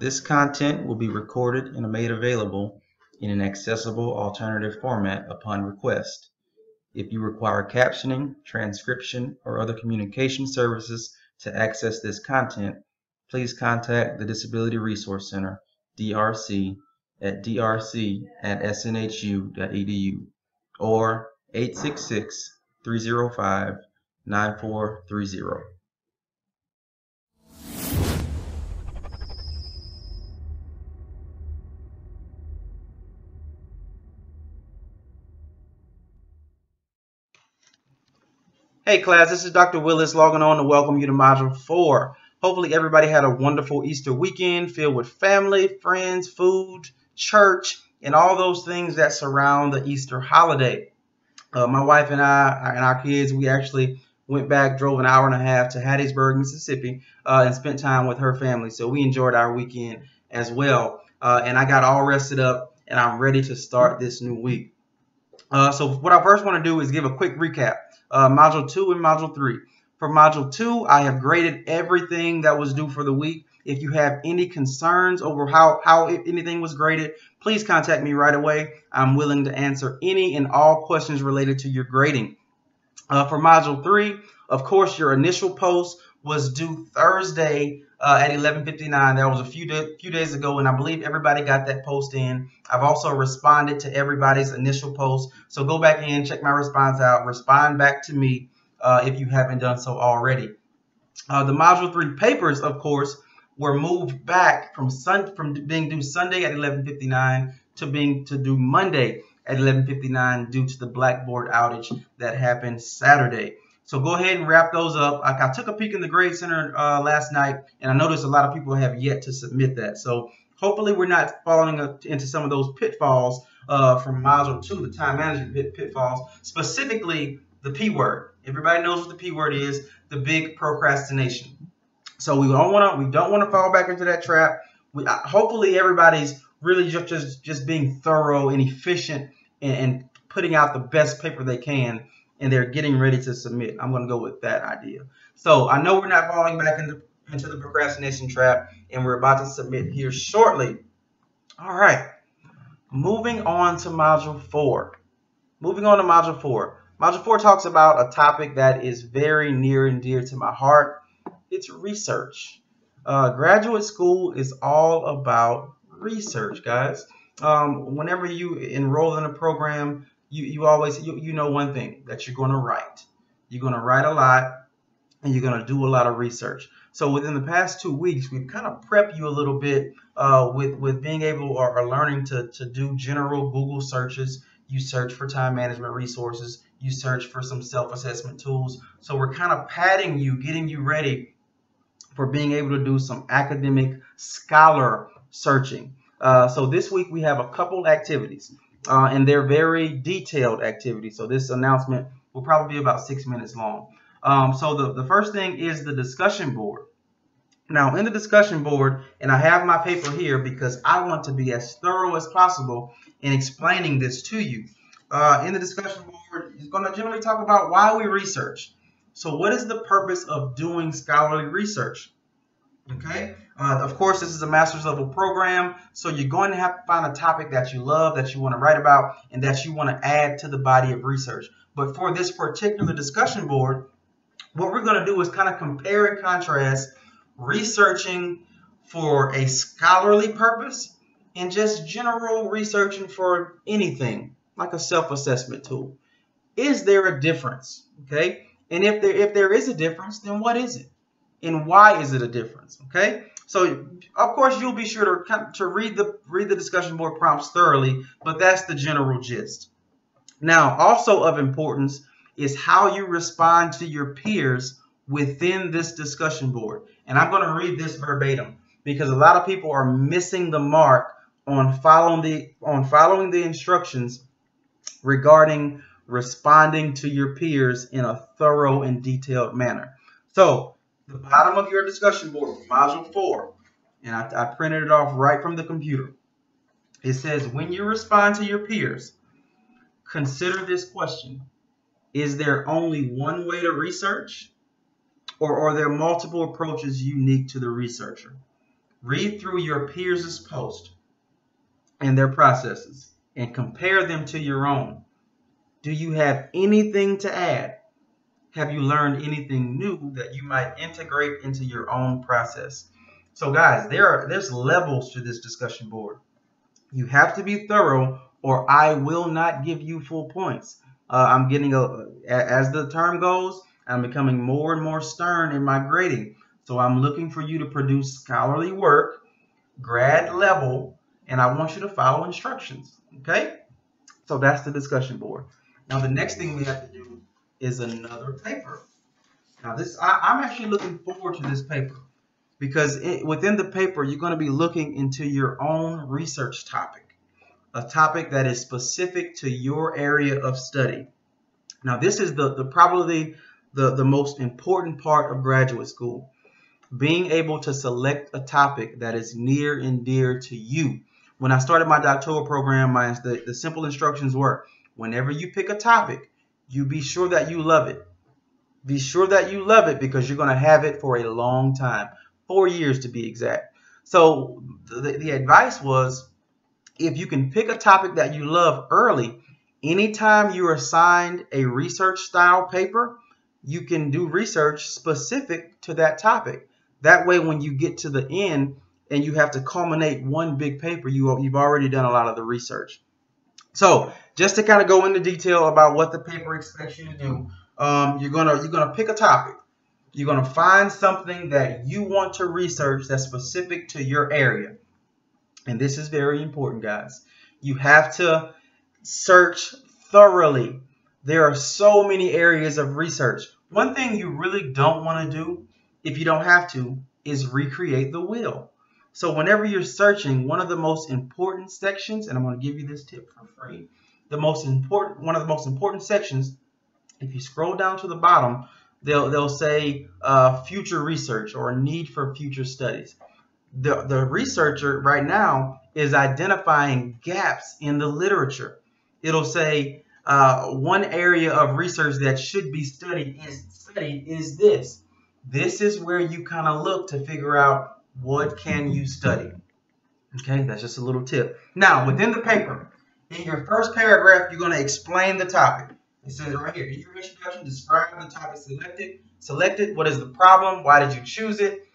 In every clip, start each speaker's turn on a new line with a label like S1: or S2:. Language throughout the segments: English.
S1: This content will be recorded and made available in an accessible alternative format upon request. If you require captioning, transcription, or other communication services to access this content, please contact the Disability Resource Center, DRC, at drc@snhu.edu or 866-305-9430. Hey class, this is Dr. Willis logging on to welcome you to Module 4. Hopefully everybody had a wonderful Easter weekend filled with family, friends, food, church, and all those things that surround the Easter holiday. My wife and I and our kids, we actually went back, drove an hour and a half to Hattiesburg, Mississippi, and spent time with her family. So we enjoyed our weekend as well. And I got all rested up and I'm ready to start this new week. So what I first want to do is give a quick recap. Module 2 and Module 3. For Module 2, I have graded everything that was due for the week. If you have any concerns over how anything was graded, please contact me right away. I'm willing to answer any and all questions related to your grading. For Module 3, of course, your initial post was due Thursday at 11:59. That was a few days ago, and I believe everybody got that post in. I've also responded to everybody's initial post, so go back in, check my response out, respond back to me if you haven't done so already. The Module 3 papers, of course, were moved back from being due Sunday at 11:59 to due Monday at 11:59 due to the Blackboard outage that happened Saturday. So go ahead and wrap those up. I took a peek in the Grade Center last night, and I noticed a lot of people have yet to submit that. So hopefully we're not falling into some of those pitfalls from Module 2, the time management pitfalls, specifically the P word. Everybody knows what the P word is, the big procrastination. So we don't want to fall back into that trap. Hopefully everybody's really just being thorough and efficient and putting out the best paper they can, and they're getting ready to submit. I'm going to go with that idea. So I know we're not falling back into the procrastination trap, and we're about to submit here shortly. All right, moving on to Module 4. Module 4 talks about a topic that is very near and dear to my heart. It's research. Graduate school is all about research, guys. Whenever you enroll in a program, you always know one thing, that you're going to write. You're going to write a lot, and you're going to do a lot of research. So within the past 2 weeks, we've kind of prepped you a little bit with being able or learning to do general Google searches. You search for time management resources. You search for some self-assessment tools. So we're kind of padding you, getting you ready for being able to do some academic scholar searching. So this week we have a couple activities, and they're very detailed activities. So this announcement will probably be about 6 minutes long. So the first thing is the discussion board. Now in the discussion board, and I have my paper here because I want to be as thorough as possible in explaining this to you. In the discussion board, it's going to generally talk about why we research. So what is the purpose of doing scholarly research? Okay. Of course, this is a master's level program, so you're going to have to find a topic that you love, that you want to write about, and that you want to add to the body of research. But for this particular discussion board, what we're going to do is kind of compare and contrast researching for a scholarly purpose and just general researching for anything, like a self-assessment tool. Is there a difference? Okay. And if there is a difference, then what is it? And why is it a difference? Okay. So of course you'll be sure to read the discussion board prompts thoroughly, but that's the general gist. Now, also of importance is how you respond to your peers within this discussion board. And I'm going to read this verbatim because a lot of people are missing the mark on following the instructions regarding responding to your peers in a thorough and detailed manner. So the bottom of your discussion board, Module 4, and I printed it off right from the computer. It says, when you respond to your peers, consider this question. Is there only one way to research, or are there multiple approaches unique to the researcher? Read through your peers' posts and their processes and compare them to your own. Do you have anything to add? Have you learned anything new that you might integrate into your own process? So guys, there's levels to this discussion board. You have to be thorough or I will not give you full points. I'm getting, as the term goes, I'm becoming more and more stern in my grading. So I'm looking for you to produce scholarly work, grad level, and I want you to follow instructions. Okay? So that's the discussion board. Now the next thing we have to do is another paper. Now I'm actually looking forward to this paper because within the paper you're going to be looking into your own research topic, a topic that is specific to your area of study. Now this is probably the most important part of graduate school, being able to select a topic that is near and dear to you. When I started my doctoral program, the simple instructions were, whenever you pick a topic, you be sure that you love it. Be sure that you love it because you're going to have it for a long time, 4 years to be exact. So the advice was, if you can pick a topic that you love early, anytime you're assigned a research style paper, you can do research specific to that topic. That way, when you get to the end and you have to culminate one big paper, you've already done a lot of the research. So just to kind of go into detail about what the paper expects you to do, you're gonna pick a topic. You're gonna find something that you want to research that's specific to your area. And this is very important, guys. You have to search thoroughly. There are so many areas of research. One thing you really don't want to do, if you don't have to, is recreate the wheel. So whenever you're searching, one of the most important sections, and I'm going to give you this tip for free, one of the most important sections, if you scroll down to the bottom, they'll say future research or need for future studies. The researcher right now is identifying gaps in the literature. It'll say one area of research that should be studied is this. This is where you kind of look to figure out what can you study. Okay, that's just a little tip. Now, within the paper, in your first paragraph, you're going to explain the topic. It says right here, in your introduction, describe the topic selected. What is the problem? Why did you choose it?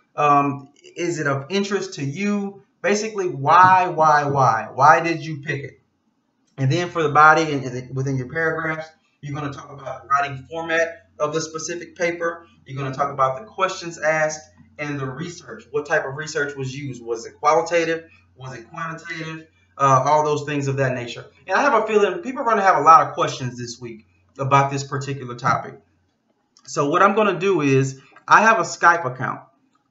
S1: Is it of interest to you? Basically, why? Why did you pick it? And then for the body and within your paragraphs, you're going to talk about the writing format of the specific paper. You're going to talk about the questions asked and the research. What type of research was used? Was it qualitative? Was it quantitative? All those things of that nature. And I have a feeling people are going to have a lot of questions this week about this particular topic. So what I'm going to do is, I have a Skype account.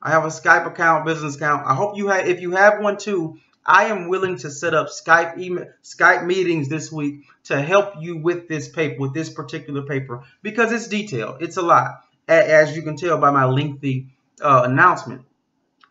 S1: I have a Skype account, business account. I hope you have, if you have one too, I am willing to set up Skype meetings this week to help you with this paper, with this particular paper, because it's detailed. It's a lot, as you can tell by my lengthy announcement.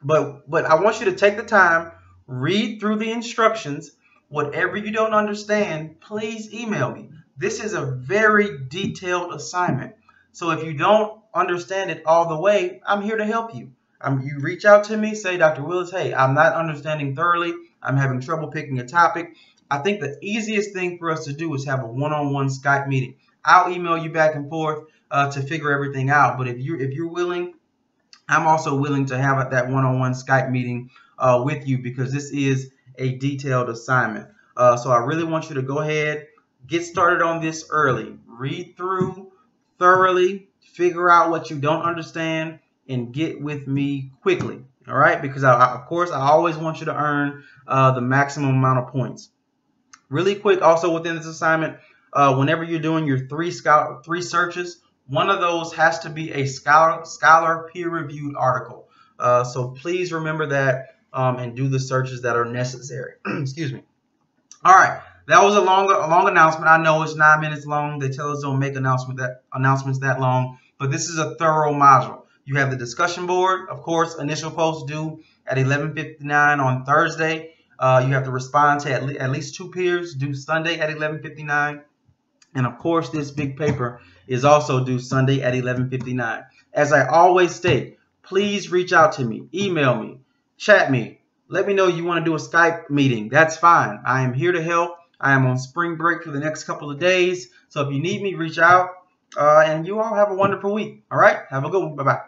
S1: But I want you to take the time, read through the instructions. Whatever you don't understand, please email me. This is a very detailed assignment. So if you don't understand it all the way, I'm here to help you. You reach out to me, say, Dr. Willis, hey, I'm not understanding thoroughly. I'm having trouble picking a topic. I think the easiest thing for us to do is have a one-on-one Skype meeting. I'll email you back and forth to figure everything out. But if you're willing, I'm also willing to have that one-on-one Skype meeting with you, because this is a detailed assignment. So I really want you to go ahead, get started on this early. Read through thoroughly, figure out what you don't understand, and get with me quickly. All right, because of course I always want you to earn the maximum amount of points. Really quick, also within this assignment, whenever you're doing your three searches, one of those has to be a scholar peer-reviewed article. So please remember that and do the searches that are necessary. Excuse me. All right, that was a long announcement. I know it's 9 minutes long. They tell us don't make announcements that long, but this is a thorough module. You have the discussion board, of course, initial post due at 11:59 on Thursday. You have to respond to at least 2 peers due Sunday at 11:59. And of course, this big paper is also due Sunday at 11:59. As I always state, please reach out to me, email me, chat me, Let me know you want to do a Skype meeting. That's fine. I am here to help. I am on spring break for the next couple of days. So if you need me, reach out. And you all have a wonderful week. All right? Have a good one. Bye-bye.